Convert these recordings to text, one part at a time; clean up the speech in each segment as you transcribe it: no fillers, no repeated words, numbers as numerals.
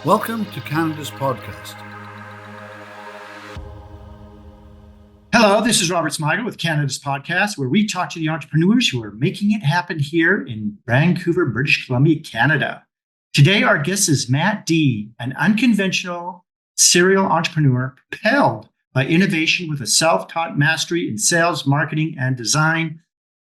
Welcome to Canada's podcast. Hello, this is Robert Smigel with Canada's podcast, where we talk to the entrepreneurs who are making it happen here in Vancouver, British Columbia, Canada. Today, our guest is Matt Dee, an unconventional serial entrepreneur propelled by innovation with a self-taught mastery in sales, marketing, and design.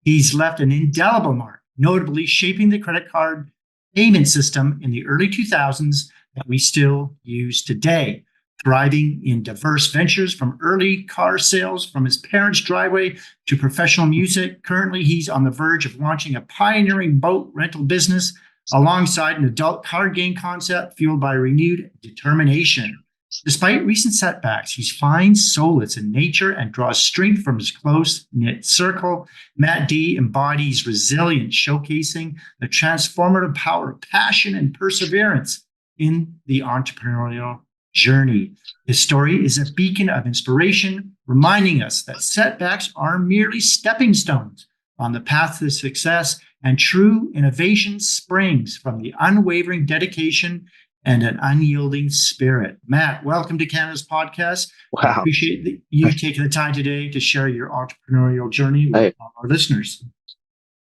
He's left an indelible mark, notably shaping the credit card payment system in the early 2000s that we still use today. Thriving in diverse ventures from early car sales from his parents' driveway to professional music. Currently, he's on the verge of launching a pioneering boat rental business alongside an adult card game concept fueled by renewed determination. Despite recent setbacks, he finds solace in nature and draws strength from his close-knit circle. Matt Dee embodies resilience, showcasing the transformative power of passion and perseverance in the entrepreneurial journey. His story is a beacon of inspiration, reminding us that setbacks are merely stepping stones on the path to success, and true innovation springs from the unwavering dedication and an unyielding spirit. Matt, welcome to Canada's podcast. Wow. I appreciate you taking the time today to share your entrepreneurial journey with our listeners.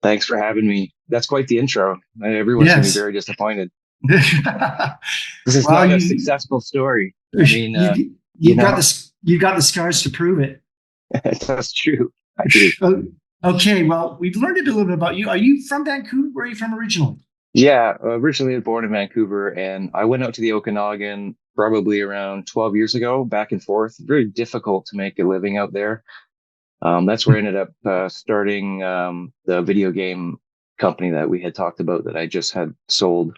Thanks for having me. That's quite the intro. Everyone's going to be very disappointed. This is not a successful story. I mean, you got the scars to prove it. That's true. I do. Okay, well, we've learned a little bit about you. Are you from Vancouver? Where are you from originally? Yeah, originally born in Vancouver, and I went out to the Okanagan probably around 12 years ago, back and forth. Very difficult to make a living out there. That's where I ended up starting the video game company that we had talked about that I just had sold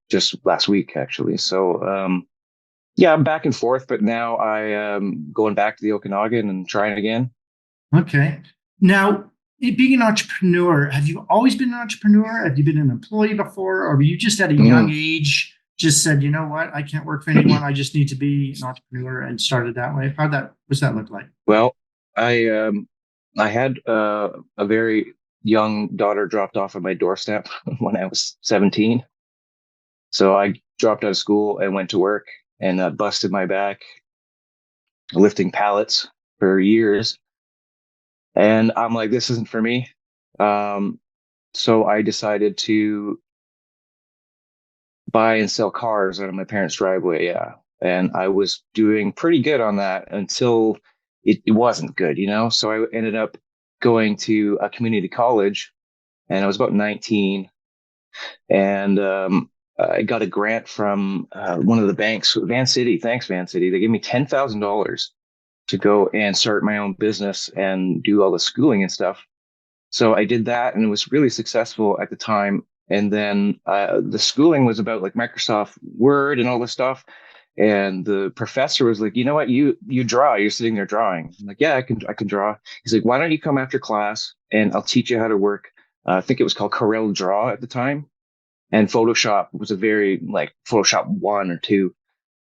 just last week, actually. So, yeah, I'm back and forth, but now I am going back to the Okanagan and trying again. Okay. Now, being an entrepreneur, have you always been an entrepreneur? Have you been an employee before? Or were you just at a young age, just said, you know what, I can't work for anyone. I just need to be an entrepreneur and started that way? What's that look like? Well, I had a very young daughter dropped off at my doorstep when I was 17. So I dropped out of school and went to work and busted my back lifting pallets for years. And I'm like, this isn't for me. So I decided to buy and sell cars out of my parents' driveway. Yeah. And I was doing pretty good on that until it wasn't good, So I ended up going to a community college, and I was about 19. And I got a grant from one of the banks, Van City. Thanks, Van City. They gave me $10,000 to go and start my own business and do all the schooling and stuff. So I did that, and it was really successful at the time. And then the schooling was about like Microsoft Word and all this stuff. And the professor was like, you know what, you draw, you're sitting there drawing. I'm like, yeah, I can draw. He's like, why don't you come after class and I'll teach you how to work. I think it was called Corel Draw at the time. And Photoshop was a very like Photoshop 1 or 2.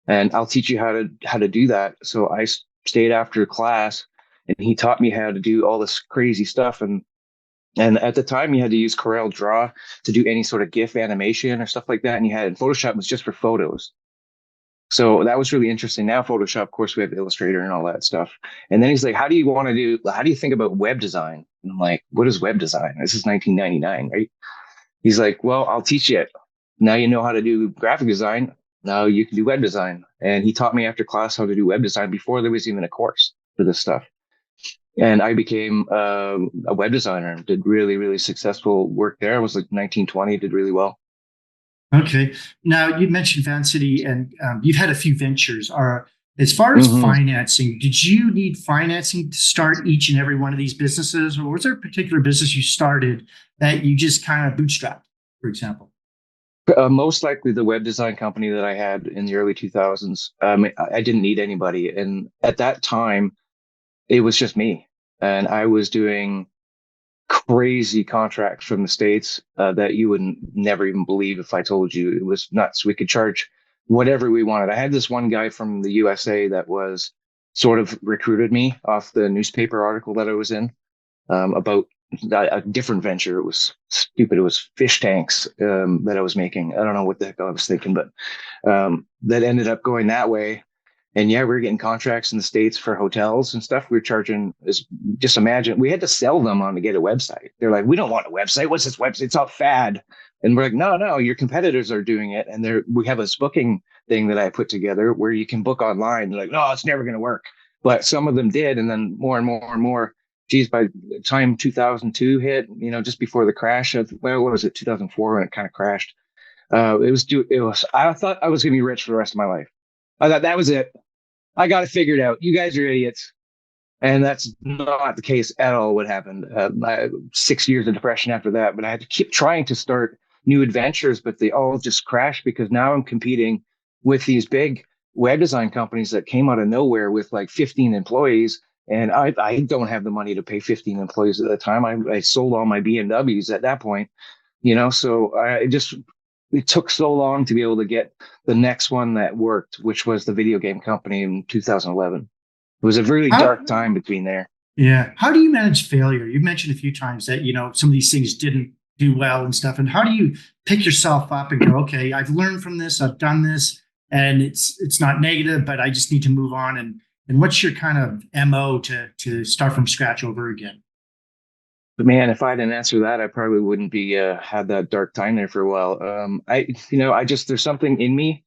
And I'll teach you how to do that. So I stayed after class, and he taught me how to do all this crazy stuff. And at the time, you had to use Corel Draw to do any sort of GIF animation or stuff like that. And Photoshop was just for photos. So that was really interesting. Now Photoshop, of course, we have Illustrator and all that stuff. And then he's like, how do you think about web design? And I'm like, what is web design? This is 1999, right? He's like, well, I'll teach you it. Now you know how to do graphic design. Now you can do web design. And he taught me after class how to do web design before there was even a course for this stuff. And I became a web designer and did really, really successful work there. I was like 19, 20, did really well. Okay. Now, you mentioned Van City, and you've had a few ventures. As far as financing, did you need financing to start each and every one of these businesses? Or was there a particular business you started that you just kind of bootstrapped, for example? Most likely the web design company that I had in the early 2000s. I didn't need anybody. And at that time, it was just me. And I was doing crazy contracts from the States that you would never even believe if I told you. It was nuts. We could charge whatever we wanted. I had this one guy from the USA that was sort of recruited me off the newspaper article that I was in about a different venture. It was stupid. It was fish tanks that I was making. I don't know what the heck I was thinking, but that ended up going that way. And yeah, we were getting contracts in the States for hotels and stuff. We were charging, just imagine, we had to sell them on to get a website. They're like, we don't want a website. What's this website? It's all fad. And we're like, no, your competitors are doing it. And we have this booking thing that I put together where you can book online. They're like, no, it's never going to work. But some of them did. And then more and more and more, geez, by the time 2002 hit, just before the crash of, well, what was it, 2004 when it kind of crashed? I thought I was going to be rich for the rest of my life. I thought that was it. I got it figured out. You guys are idiots. And that's not the case at all what happened. 6 years of depression after that, but I had to keep trying to start new adventures, but they all just crashed because now I'm competing with these big web design companies that came out of nowhere with like 15 employees. And I don't have the money to pay 15 employees at the time. I sold all my BMWs at that point, so it took so long to be able to get the next one that worked, which was the video game company in 2011. It was a really dark time between there. Yeah. How do you manage failure? You've mentioned a few times that, some of these things didn't do well and stuff. And how do you pick yourself up and go, okay, I've learned from this, I've done this, and it's not negative, but I just need to move on. And what's your kind of MO to start from scratch over again? But man, if I didn't answer that, I probably wouldn't be had that dark time there for a while. There's something in me.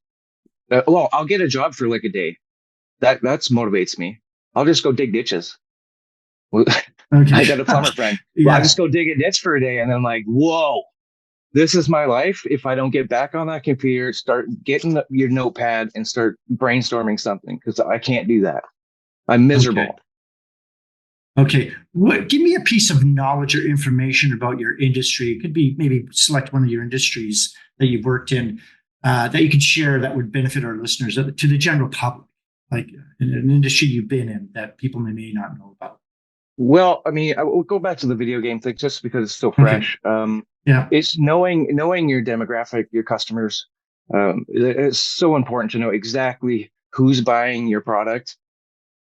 I'll get a job for like a day. That's motivates me. I'll just go dig ditches. Okay. I got a plumber friend. Yeah. Well, I just go dig a ditch for a day, and then like, whoa, this is my life. If I don't get back on that computer, start getting your notepad and start brainstorming something, because I can't do that. I'm miserable. Okay. Give me a piece of knowledge or information about your industry. It could be maybe select one of your industries that you've worked in that you could share that would benefit our listeners, to the general public, like in an industry you've been in that people may not know about. Well, I mean, I will go back to the video game thing just because it's so fresh. Okay. It's knowing your demographic, your customers. It's so important to know exactly who's buying your product,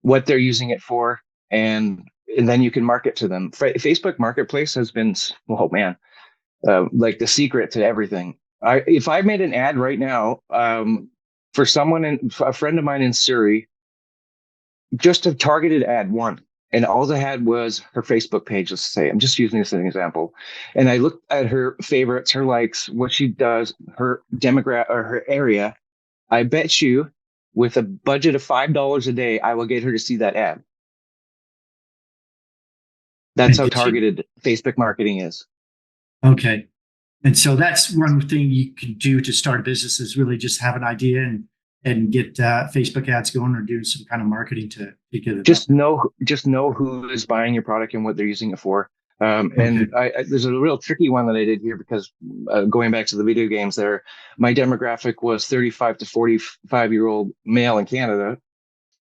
what they're using it for, and then you can market to them. Facebook Marketplace has been, oh man, like the secret to everything. If I made an ad right now for a friend of mine in Surrey, just a targeted ad, one. And all they had was her Facebook page, let's say. I'm just using this as an example. And I looked at her favorites, her likes, what she does, her demographic or her area. I bet you with a budget of $5 a day, I will get her to see that ad. That's how targeted Facebook marketing is. Okay. And so that's one thing you can do to start a business is really just have an idea and get Facebook ads going or do some kind of marketing to get it. Just know who is buying your product and what they're using it for. And there's a real tricky one that I did here because going back to the video games there, my demographic was 35 to 45-year-old male in Canada.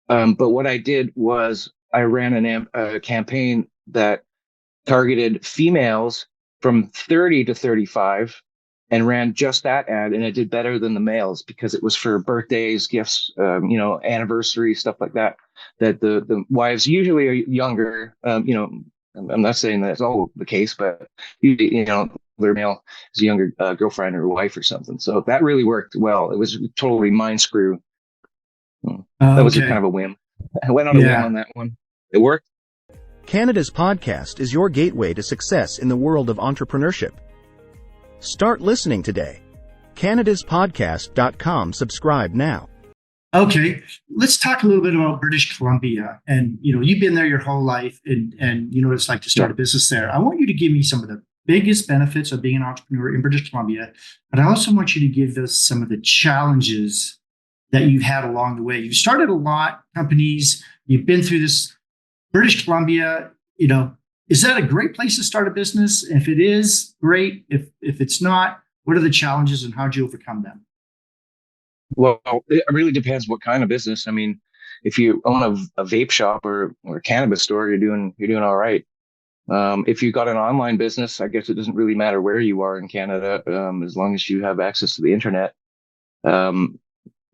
But what I did was I ran a campaign that targeted females from 30 to 35 and ran just that ad, and it did better than the males because it was for birthdays, gifts, anniversary, stuff like that. That the wives usually are younger. I'm not saying that's all the case, but usually, their male is a younger girlfriend or wife or something. So that really worked well. It was totally mind screw. That was kind of a whim. I went on a whim on that one. It worked. Canada's podcast is your gateway to success in the world of entrepreneurship. Start listening today. CanadasPodcast.com. Subscribe now. Okay, let's talk a little bit about British Columbia. And, you've been there your whole life and you know what it's like to start a business there. I want you to give me some of the biggest benefits of being an entrepreneur in British Columbia, but I also want you to give us some of the challenges that you've had along the way. You've started a lot of companies. You've been through this. British Columbia, is that a great place to start a business? If it is, great. If it's not, what are the challenges and how do you overcome them? Well, it really depends what kind of business. I mean, if you own a vape shop or a cannabis store, you're doing all right. If you got an online business, I guess it doesn't really matter where you are in Canada, as long as you have access to the internet. And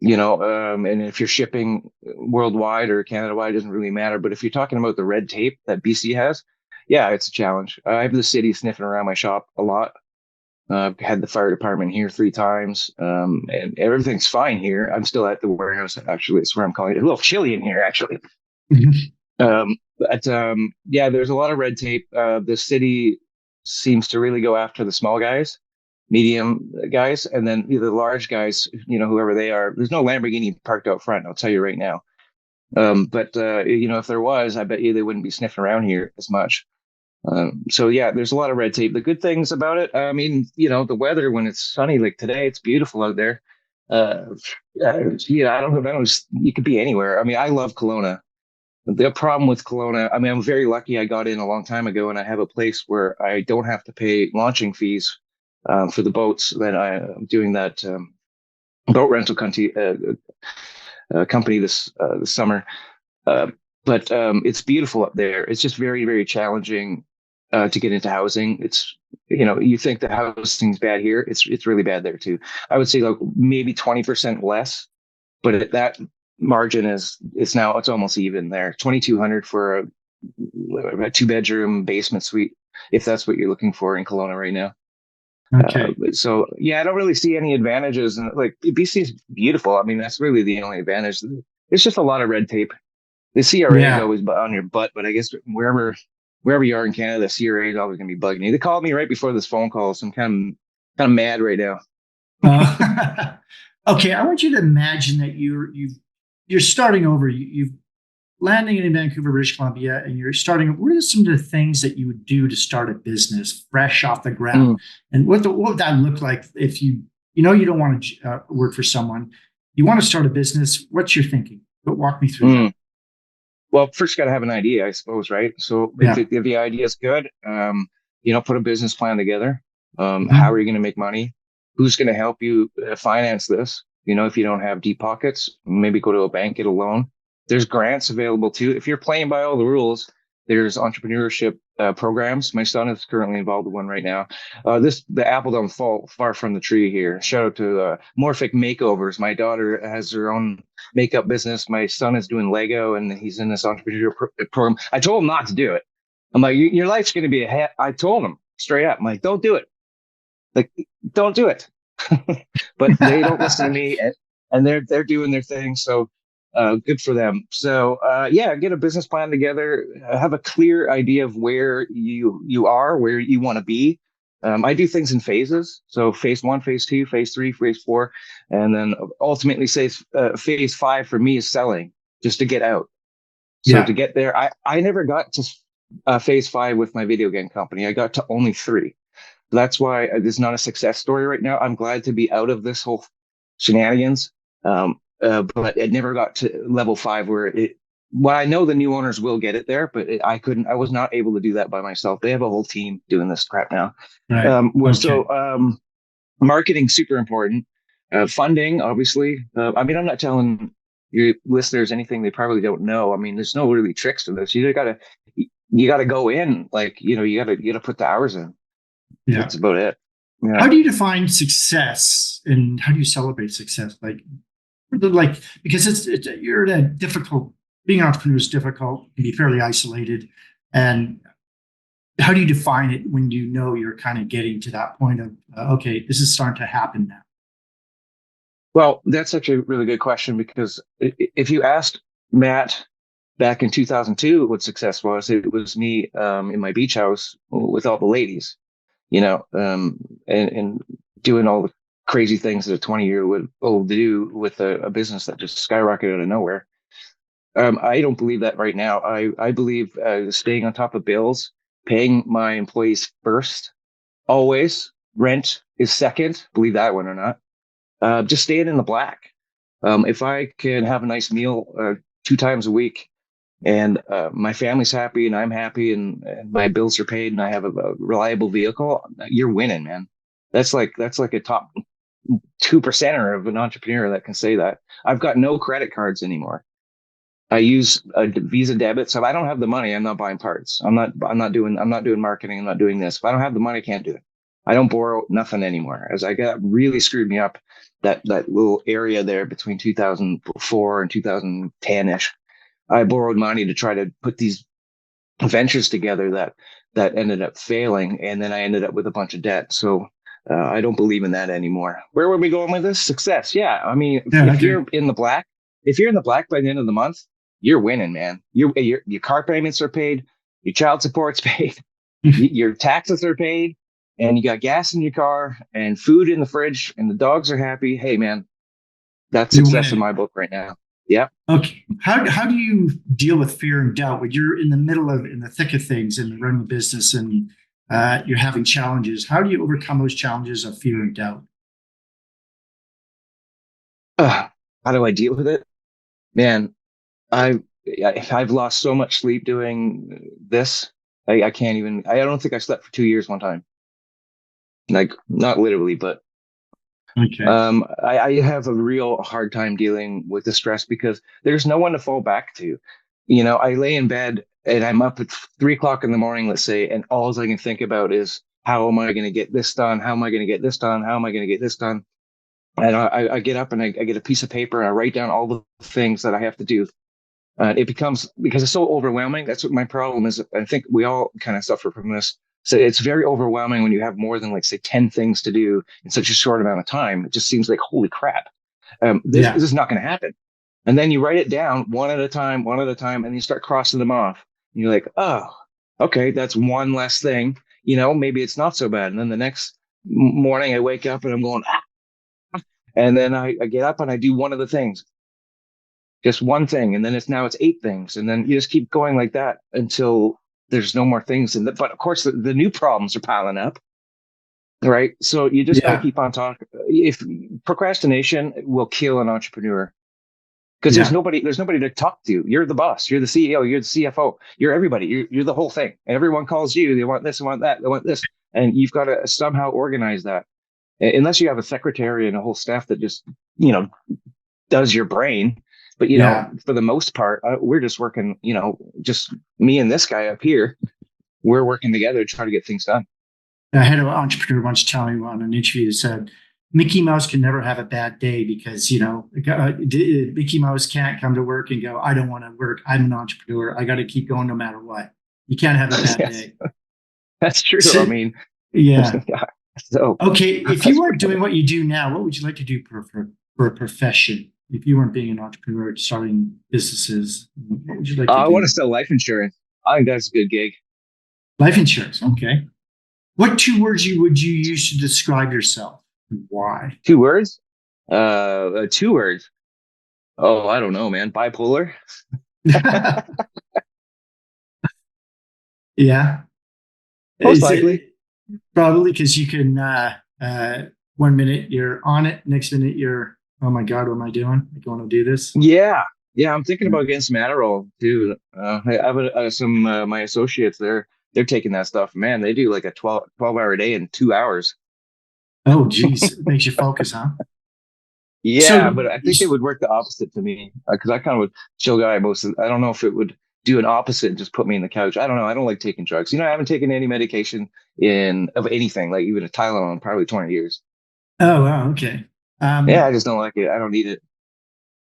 if you're shipping worldwide or Canada-wide, it doesn't really matter. But if you're talking about the red tape that BC has, yeah, it's a challenge. I have the city sniffing around my shop a lot. I've had the fire department here 3 times, and everything's fine here. I'm still at the warehouse, actually. It's where I'm calling it. A little chilly in here, actually. But yeah, there's a lot of red tape. The city seems to really go after the small guys, medium guys, and then the large guys, whoever they are. There's no Lamborghini parked out front, I'll tell you right now. But if there was, I bet you they wouldn't be sniffing around here as much. So yeah, there's a lot of red tape. The good things about it, I mean, the weather when it's sunny like today, it's beautiful out there. Uh, I don't know. You could be anywhere. I mean, I love Kelowna. The problem with Kelowna, I mean, I'm very lucky I got in a long time ago and I have a place where I don't have to pay launching fees for the boats that I'm doing that boat rental company this summer. But it's beautiful up there. It's just very, very challenging to get into housing. It's, you think that housing's bad here. It's really bad there too. I would say like maybe 20% less, but that margin it's almost even there. 2,200 for a 2-bedroom basement suite, if that's what you're looking for in Kelowna right now. Okay. So yeah, I don't really see any advantages. And like BC is beautiful. I mean, that's really the only advantage. It's just a lot of red tape. The CRA is always on your butt, but I guess wherever you are in Canada, the CRA is always going to be bugging you. They called me right before this phone call, so I'm kind of mad right now. Okay, I want you to imagine that you're starting over. You've landing in Vancouver, British Columbia, and you're starting. What are some of the things that you would do to start a business fresh off the ground? And what would that look like if you don't want to work for someone, you want to start a business? What's your thinking? But walk me through that. Well, first you got to have an idea, I suppose, right? So if the idea is good, put a business plan together. How are you going to make money? Who's going to help you finance this? If you don't have deep pockets, maybe go to a bank, get a loan. There's grants available too. If you're playing by all the rules, there's entrepreneurship programs. My son is currently involved with one right now. The apple don't fall far from the tree here. Shout out to Morphic Makeovers. My daughter has her own makeup business. My son is doing Lego, and he's in this entrepreneurial program. I told him not to do it. I'm like, your life's going to be I told him straight up. I'm like, don't do it. Like, don't do it. But they don't listen to me, and they're doing their thing. So good for them. So get a business plan together. Have a clear idea of where you are, where you want to be. I do things in phases. So phase 1, phase 2, phase 3, phase 4, and then ultimately phase 5 for me is selling, just to get out. So to get there, I never got to phase 5 with my video game company. I got to only 3. That's why it's not a success story right now. I'm glad to be out of this whole shenanigans. But it never got to level 5 well, I know the new owners will get it there, but I was not able to do that by myself. They have a whole team doing this crap now. Right. So marketing, super important. Funding, obviously. I mean, I'm not telling your listeners anything they probably don't know. I mean, there's no really tricks to this. You gotta go in, like, you gotta put the hours in. Yeah. That's about it. Yeah. How do you define success and how do you celebrate success? Because you're in a difficult, being an entrepreneur is difficult, you can be fairly isolated. And how do you define it when you're kind of getting to that point of, okay, this is starting to happen now? Well, that's actually a really good question, because if you asked Matt back in 2002 what success was, it was me in my beach house with all the ladies, and doing all the crazy things that a 20-year-old do with a business that just skyrocketed out of nowhere. I don't believe that right now. I believe staying on top of bills, paying my employees first, always. Rent is second. Believe that one or not. Just staying in the black. If I can have a nice meal 2 times a week, and my family's happy and I'm happy, and my bills are paid, and I have a reliable vehicle, you're winning, man. That's like a top 2%er of an entrepreneur that can say that. I've got no credit cards anymore. I use a Visa debit. So if I don't have the money, I'm not buying parts. I'm not doing marketing. I'm not doing this. If I don't have the money, I can't do it. I don't borrow nothing anymore. As I got really screwed me up, that little area there between 2004 and 2010-ish, I borrowed money to try to put these ventures together that that ended up failing. And then I ended up with a bunch of debt. So I don't believe in that anymore. Where were we going with this? Success. Yeah. I mean, Yeah. if you're in the black, if you're in the black by the end of the month, you're winning, man. Your car payments are paid, your child support's paid, your taxes are paid, and you got gas in your car and food in the fridge, and the dogs are happy. Hey, man, that's You're success in winning. my book right now. Yeah. Okay. How do you deal with fear and doubt when you're in the middle of in the thick of things and running a business and you're having challenges? How do you overcome those challenges of fear and doubt? How do I deal with it, man? I've lost so much sleep doing this. I can't even. I don't think I slept for 2 years one time. Like not literally, but Okay. I have a real hard time dealing with the stress because there's no one to fall back to. You know, I lay in bed and I'm up at 3 o'clock in the morning, let's say, and all I can think about is how am I going to get this done? How am I going to get this done? How am I going to get this done? And I get up and I get a piece of paper and I write down all the things that I have to do. It becomes because it's so overwhelming. That's what my problem is. I think we all kind of suffer from this. So it's very overwhelming when you have more than like say 10 things to do in such a short amount of time. It just seems like holy crap. This is not going to happen. And then you write it down one at a time, and you start crossing them off. And you're like, oh, okay, that's one less thing. You know, maybe it's not so bad. And then the next morning I wake up and I'm going, and then I get up and I do one of the things, just one thing, and then it's 8 things, and then you just keep going like that until there's no more things. But of course, the new problems are piling up, right? So you just got to Yeah. keep on talking. If procrastination will kill an entrepreneur because Yeah. there's nobody to talk to. You're the boss, you're the CEO, you're the CFO, you're everybody, you're the whole thing. And everyone calls you. They want this, they want that, they want this, and you've got to somehow organize that. Unless you have a secretary and a whole staff that just does your brain. But Yeah. for the most part, we're just working. Just me and this guy up here. We're working together to try to get things done. I had an entrepreneur once tell me on an interview that said Mickey Mouse can never have a bad day because Mickey Mouse can't come to work and go, I don't want to work. I'm an entrepreneur. I got to keep going no matter what. You can't have a bad Yes, day. that's true. So, I mean, yeah. So Okay, if you weren't doing what you do now, what would you like to do for a profession? If you weren't being an entrepreneur starting businesses, what would you like to I want do? to sell life insurance. I think that's a good gig. Life insurance. Okay. What 2 words would you use to describe yourself and why? 2 words. 2 words. Oh, I don't know, man. Bipolar. Yeah. Most Is likely. it probably because you can 1 minute you're on it, next minute you're, oh my God, what am I doing? I don't want to do this. Yeah. Yeah, I'm thinking about getting some Adderall too. I have some my associates. They're taking that stuff. Man, they do like a 12-hour day in 2 hours. Oh, geez. It makes you focus, huh? Yeah, So, but I think it would work the opposite to me because I kind of a chill guy I don't know if it would do an opposite and just put me in the couch. I don't know. I don't like taking drugs. I haven't taken any medication of anything, like even a Tylenol, in probably 20 years. oh, wow. Okay. Yeah, I Um, just don't like it. I don't need it.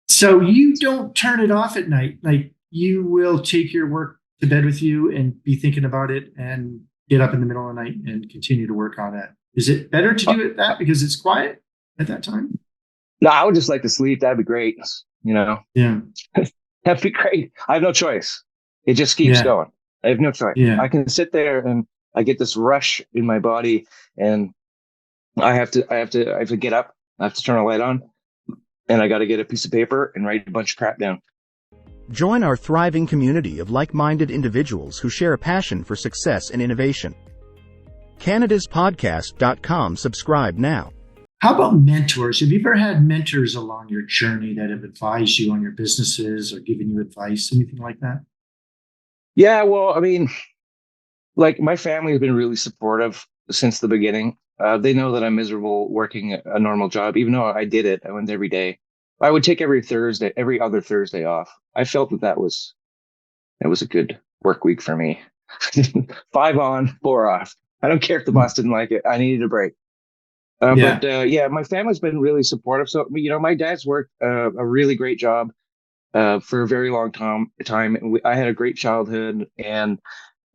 so you don't turn it off at night. Like you will take your work to bed with you and be thinking about it and get up in the middle of the night and continue to work on it. Is it better to Uh, do it that because it's quiet at that time? No, I would just like to sleep. That'd be great. Yeah. That'd be great. I have no choice. It just keeps Yeah. going. I have no choice. Yeah. I can sit there and I get this rush in my body, and I have to get up. I have to turn a light on, and I got to get a piece of paper and write a bunch of crap down. Join our thriving community of like-minded individuals who share a passion for success and innovation. CanadasPodcast.com. Subscribe now. How about mentors? Have you ever had mentors along your journey that have advised you on your businesses or given you advice, anything like that? Yeah, well, I mean, like my family has been really supportive since the beginning. They know that I'm miserable working a normal job, even though I did it. I went every day. I would take every other Thursday off. I felt that was a good work week for me. 5 on, 4 off. I don't care if the boss didn't like it. I needed a break. Yeah. But yeah, my family's been really supportive. So, my dad's worked a really great job for a very long time. And I had a great childhood, and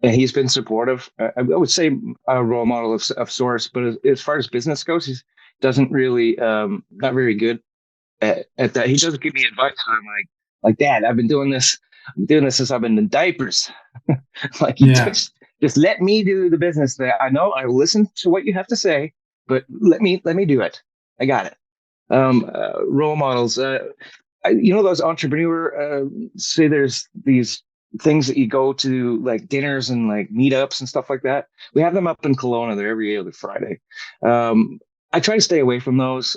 and he's been supportive. I would say a role model of sorts, but as far as business goes, he doesn't really, not very good at that. He doesn't give me advice. I'm like, Dad, I've been doing this. I'm doing this since I've been in diapers. Like, just let me do the business. That I know I will listen to what you have to say, but let me do it. I got it. Role models. Those entrepreneur, say there's these things that you go to, like dinners and like meetups and stuff like that. We have them up in Kelowna. They're every other Friday. I try to stay away from those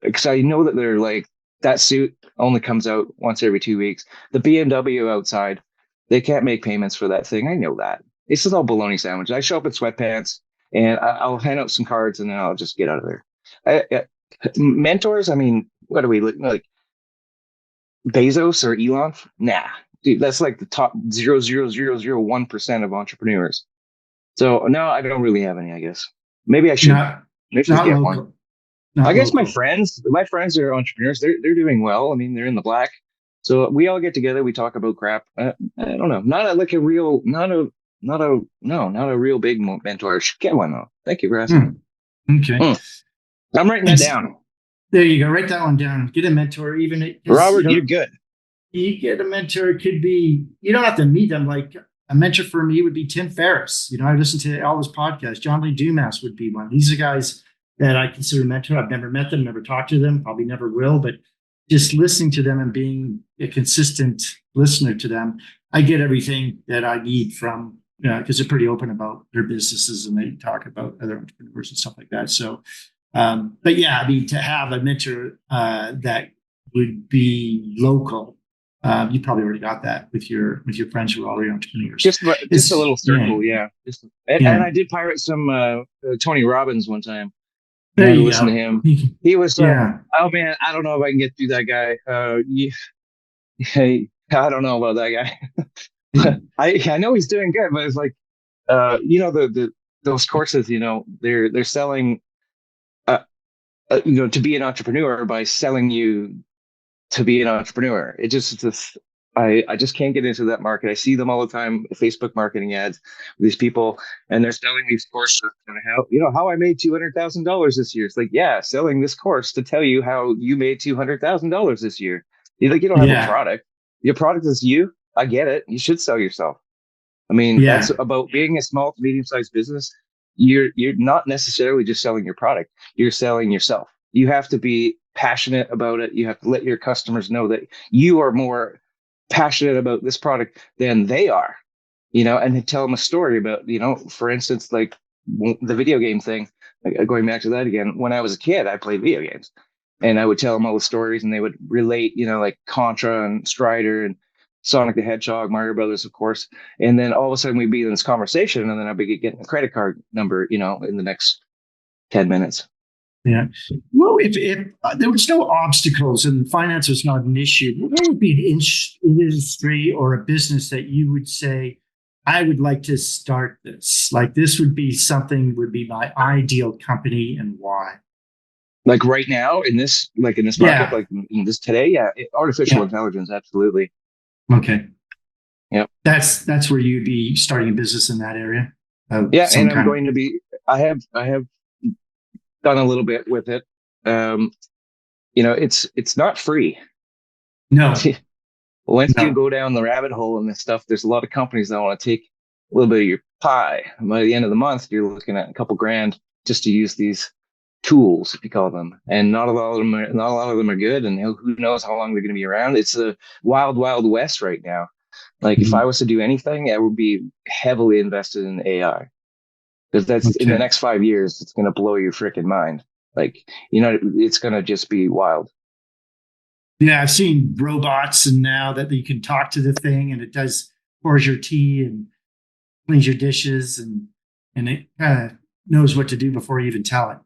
because I know that they're like, that suit only comes out once every 2 weeks. The BMW outside, they can't make payments for that thing. I know that. It's just all bologna sandwich. I show up in sweatpants and I'll hand out some cards and then I'll just get out of there. Mentors, I mean, what are we like? Bezos or Elon? Nah, dude, that's like the top 0.0001% of entrepreneurs. So no, I don't really have any, I guess. Maybe I should. Maybe I should get one. I guess my friends are entrepreneurs. They're doing well. I mean, they're in the black. So we all get together. We talk about crap. I don't know. Not a real big mentor. I should get one though. Thank you for asking. Okay. I'm writing that down. There you go. Write that one down. Get a mentor. Even Robert, you're good. You get a mentor. It could be, you don't have to meet them. Like a mentor for me would be Tim Ferriss. I listen to all his podcasts. John Lee Dumas would be one. These are guys that I consider mentor. I've never met them, never talked to them, probably never will, but just listening to them and being a consistent listener to them, I get everything that I need from, because they're pretty open about their businesses and they talk about other entrepreneurs and stuff like that. So, but yeah, I mean, to have a mentor that would be local, you probably already got that with your friends who are already entrepreneurs. Just a little circle, yeah. And I did pirate some Tony Robbins one time. There you listen to him. He was oh man, I don't know if I can get through that guy. I don't know about that guy. I know he's doing good, but it's like those courses, they're selling to be an entrepreneur by selling you to be an entrepreneur. It just I just can't get into that market. I see them all the time, Facebook marketing ads, these people, and they're selling these courses on how I made $200,000 this year. It's like, yeah, selling this course to tell you how you made $200,000 this year. You don't have a product. Your product is you. I get it. You should sell yourself. I mean, that's about being a small to medium-sized business. You're not necessarily just selling your product. You're selling yourself. You have to be passionate about it. You have to let your customers know that you are more passionate about this product than they are, and then tell them a story about, for instance, like the video game thing, going back to that again. When I was a kid, I played video games and I would tell them all the stories and they would relate, like Contra and Strider and Sonic the Hedgehog, Mario Brothers, of course. And then all of a sudden we'd be in this conversation and then I'd be getting a credit card number, in the next 10 minutes. Yeah. Well, if there was no obstacles and finance was not an issue, what would be an industry or a business that you would say, I would like to start this? Like this would be my ideal company, and why? Like right now in this market, like in this today, artificial intelligence, absolutely. Okay. Yeah. That's where you'd be starting a business in that area. And I'm going to be. I have done a little bit with it. It's not free. No. Once you go down the rabbit hole and this stuff, there's a lot of companies that want to take a little bit of your pie. And by the end of the month, you're looking at a couple grand just to use these tools, if you call them. And not a lot of them are good. And who knows how long they're going to be around. It's a wild, wild west right now. Like if I was to do anything, I would be heavily invested in AI. Because that's in the next 5 years, it's going to blow your freaking mind. Like, it's going to just be wild. Yeah, I've seen robots, and now that you can talk to the thing and it pours your tea and cleans your dishes, and it kind of knows what to do before you even tell it.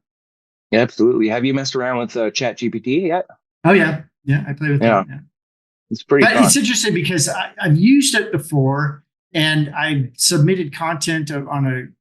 Yeah, absolutely. Have you messed around with ChatGPT yet? Oh, yeah. Yeah, I play with that. Yeah. It's pretty fun. It's interesting because I've used it before, and I submitted content on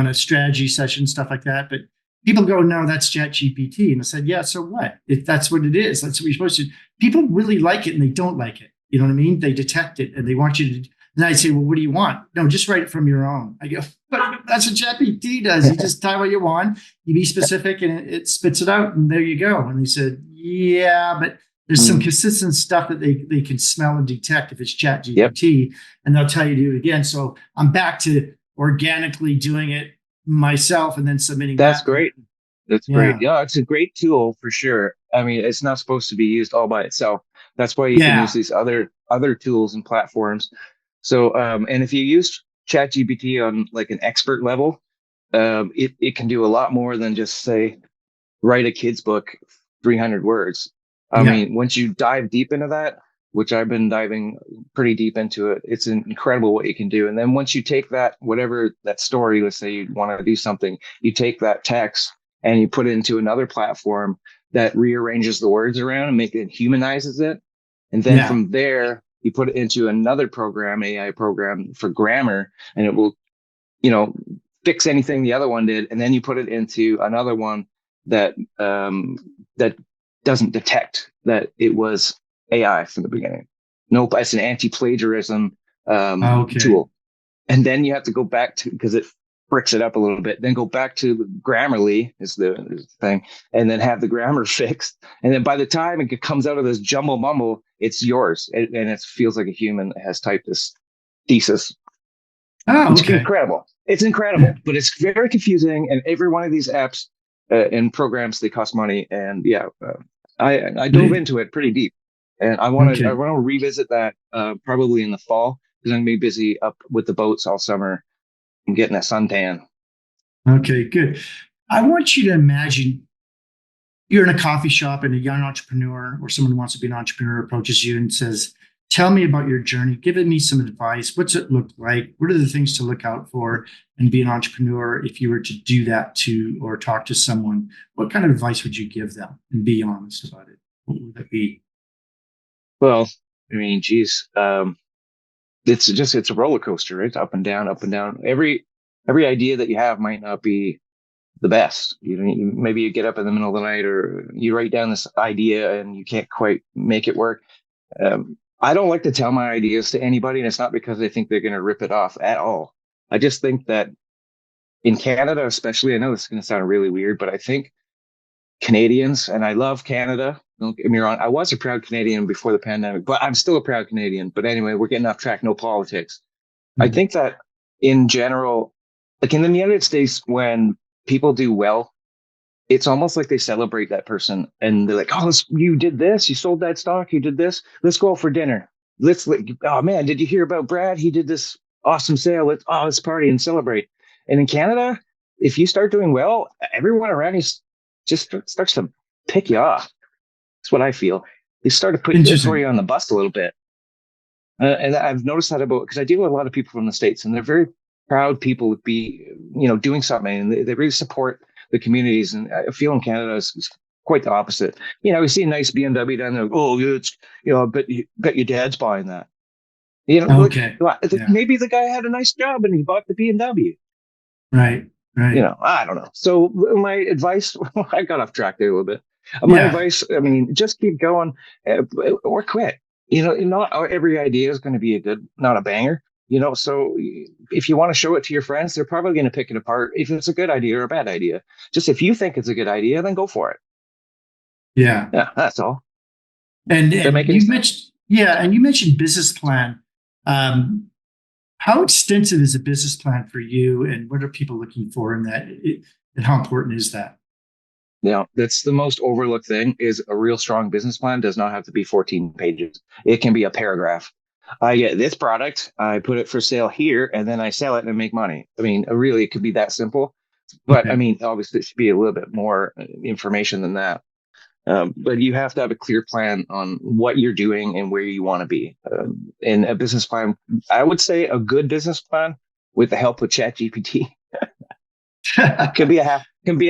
a strategy session, stuff like that. But people go, no, that's ChatGPT. And I said, yeah, so what? If that's what it is, that's what you're supposed to do. People really like it and they don't like it. You know what I mean? They detect it and they want you to And I'd say, well, what do you want? No, just write it from your own. I go, but that's what ChatGPT does. You just type what you want, you be specific, and it spits it out, and there you go. And he said, yeah, but there's some consistent stuff that they can smell and detect if it's ChatGPT, and they'll tell you to do it again. So I'm back to organically doing it myself and then submitting. That's great. That's great. Yeah, it's a great tool for sure. I mean, it's not supposed to be used all by itself. That's why you can use these other tools and platforms. So, and if you use ChatGPT on like an expert level, it can do a lot more than just say, write a kid's book, 300 words. I mean, once you dive deep into that, which I've been diving pretty deep into it, it's incredible what you can do. And then once you take that, whatever that story, let's say you want to do something, you take that text and you put it into another platform that rearranges the words around and humanizes it. And then from there, you put it into another program, AI program for grammar, and it will, fix anything the other one did. And then you put it into another one that that doesn't detect that it was AI from the beginning. Nope, it's an anti-plagiarism tool. And then you have to go back to, because it bricks it up a little bit, then go back to Grammarly is the thing, and then have the grammar fixed. And then by the time it comes out of this jumble mumble, it's yours. And it feels like a human has typed this thesis. It's incredible. It's incredible, but it's very confusing. And every one of these apps and programs, they cost money. And I dove into it pretty deep. And I want to revisit that probably in the fall, because I'm going to be busy up with the boats all summer. I'm getting a suntan. Okay, good. I want you to imagine you're in a coffee shop and a young entrepreneur or someone who wants to be an entrepreneur approaches you and says, tell me about your journey. Give me some advice. What's it look like? What are the things to look out for and be an entrepreneur if you were to do that or talk to someone? What kind of advice would you give them, and be honest about it? What would that be? Well, I mean, geez, it's a roller coaster, right? Up and down, up and down. Every idea that you have might not be the best. Maybe you get up in the middle of the night, or you write down this idea and you can't quite make it work. I don't like to tell my ideas to anybody, and it's not because I think they're going to rip it off at all. I just think that in Canada, especially, I know this is going to sound really weird, but I think Canadians, and I love Canada, don't get me wrong, I was a proud Canadian before the pandemic, but I'm still a proud Canadian. But anyway, we're getting off track, no politics. Mm-hmm. I think that in general, like in the United States, when people do well, it's almost like they celebrate that person, and they're like, oh, you did this, you sold that stock, you did this, let's go out for dinner. Oh man, did you hear about Brad? He did this awesome sale. Let's party and celebrate. And in Canada, if you start doing well, everyone around you just starts to pick you off. That's what I feel. They start to put you on the bus a little bit. And I've noticed that because I deal with a lot of people from the States, and they're very proud people to be, doing something, and they really support the communities. And I feel in Canada is quite the opposite. We see a nice BMW down there. Oh, it's, bet your dad's buying that. Maybe the guy had a nice job and he bought the BMW. Right. I don't know. So my advice, I got off track there a little bit. My advice, I mean, just keep going or quit. Not every idea is going to be not a banger. So if you want to show it to your friends, they're probably going to pick it apart if it's a good idea or a bad idea. Just if you think it's a good idea, then go for it. Yeah, that's all. And you mentioned business plan. How extensive is a business plan for you, and what are people looking for in that? And how important is that? Yeah, that's the most overlooked thing. Is a real strong business plan does not have to be 14 pages. It can be a paragraph. I get this product, I put it for sale here, and then I sell it and make money. I mean, really, it could be that simple. But I mean, obviously, it should be a little bit more information than that. But you have to have a clear plan on what you're doing and where you want to be. In a business plan, I would say a good business plan with the help of ChatGPT can be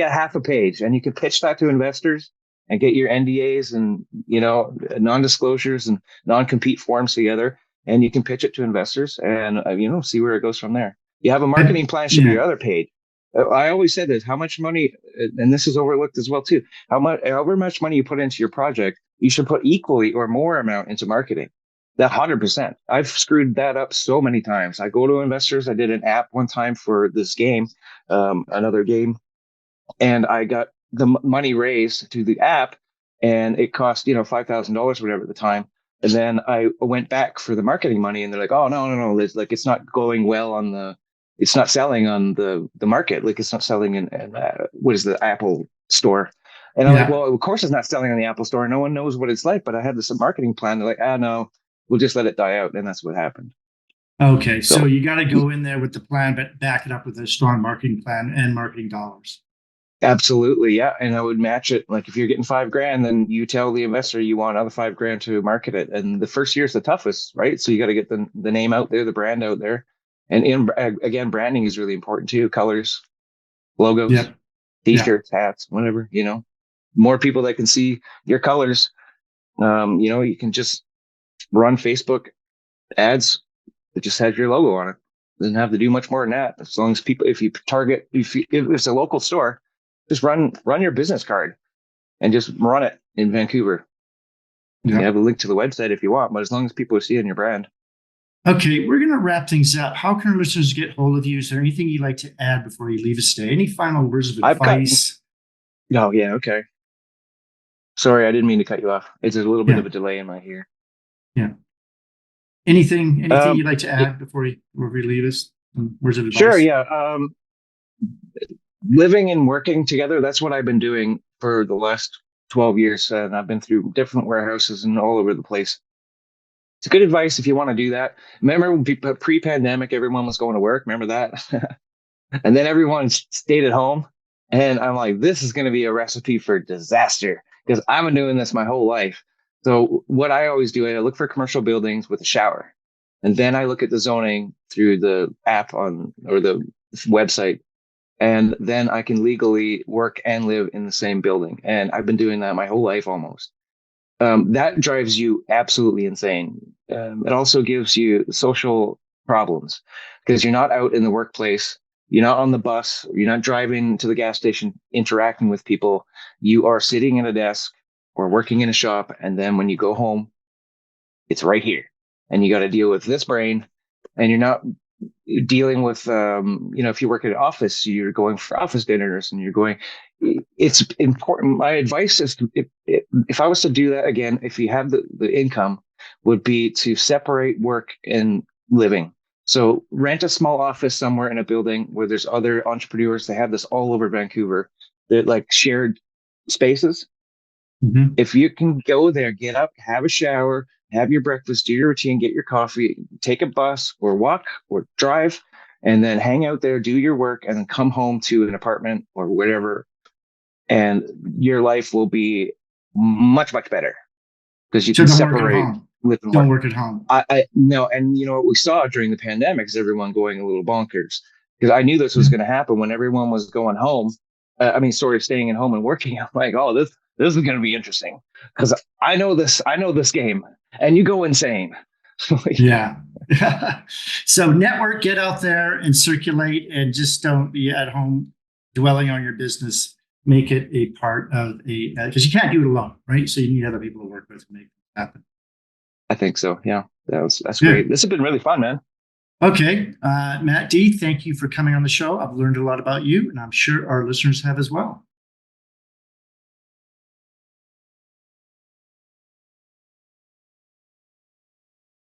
a half a page, and you can pitch that to investors and get your NDAs and non-disclosures and non-compete forms together, and you can pitch it to investors and see where it goes from there. You have a marketing plan should be your other page. I always said this: how much money, and this is overlooked as well too. However much money you put into your project, you should put equally or more amount into marketing. That 100%. I've screwed that up so many times. I go to investors. I did an app one time for this game, another game, and I got the money raised to the app, and it cost $5,000 whatever at the time. And then I went back for the marketing money, and they're like, "Oh, no, it's like it's not going well on it's not selling on the market. Like it's not selling in what is the Apple store." And I'm like, Yeah. "Well, of course it's not selling on the Apple store. No one knows what it's like." But I had this marketing plan. They're like, no, we'll just let it die out. And that's what happened. Okay. So So you got to go in there with the plan, but back it up with a strong marketing plan and marketing dollars. absolutely, yeah. And I would match it. Like if you're getting $5,000, then you tell the investor you want another $5,000 to market it. And the first year is the toughest, right? So you got to get the name out there, the brand out there. And again, branding is really important too. Colors, logos, Yeah. t-shirts, hats, whatever, more people that can see your colors. You can just run Facebook ads that just has your logo on it. Doesn't have to do much more than that. As long as people, if it's a local store, just run your business card and just run it in Vancouver. Yeah. You have a link to the website if you want, but as long as people are seeing your brand. Okay, we're going to wrap things up. How can our listeners get hold of you? Is there anything you'd like to add before you leave us today? Any final words of advice? Oh, yeah, okay. Sorry, I didn't mean to cut you off. It's a little bit of a delay in my ear. Yeah. Anything you'd like to add before we leave us? Some words of advice? Sure, yeah. Living and working together, that's what I've been doing for the last 12 years. And I've been through different warehouses and all over the place. It's good advice if you want to do that. Remember when pre-pandemic, everyone was going to work? Remember that? And then everyone stayed at home. And I'm like, this is going to be a recipe for disaster because I've been doing this my whole life. So what I always do, I look for commercial buildings with a shower. And then I look at the zoning through the app or the website. And then I can legally work and live in the same building. And I've been doing that my whole life almost. That drives you absolutely insane. It also gives you social problems because you're not out in the workplace. You're not on the bus. You're not driving to the gas station, interacting with people. You are sitting at a desk or working in a shop. And then when you go home, it's right here. And you got to deal with this brain. And you're not dealing with, if you work at an office, you're going for office dinners and it's important. My advice is if I was to do that again, if you have the income, would be to separate work and living. So rent a small office somewhere in a building where there's other entrepreneurs. They have this all over Vancouver. They're like shared spaces. Mm-hmm. If you can go there, get up, have a shower, have your breakfast, do your routine, get your coffee, take a bus or walk or drive, and then hang out there, do your work, and then come home to an apartment or whatever. And your life will be much, much better because you can separate. Don't work at home. I no, and you know what we saw during the pandemic is everyone going a little bonkers because I knew this was going to happen when everyone was going home. Staying at home and working. I'm like, oh, this is going to be interesting because I know this game, and you go insane. Yeah. So network, get out there and circulate, and just don't be at home dwelling on your business. Make it a part of because you can't do it alone, right? So you need other people to work with to make it happen. I think so. Yeah, that's great. This has been really fun, man. Okay. Matt Dee, thank you for coming on the show. I've learned a lot about you, and I'm sure our listeners have as well.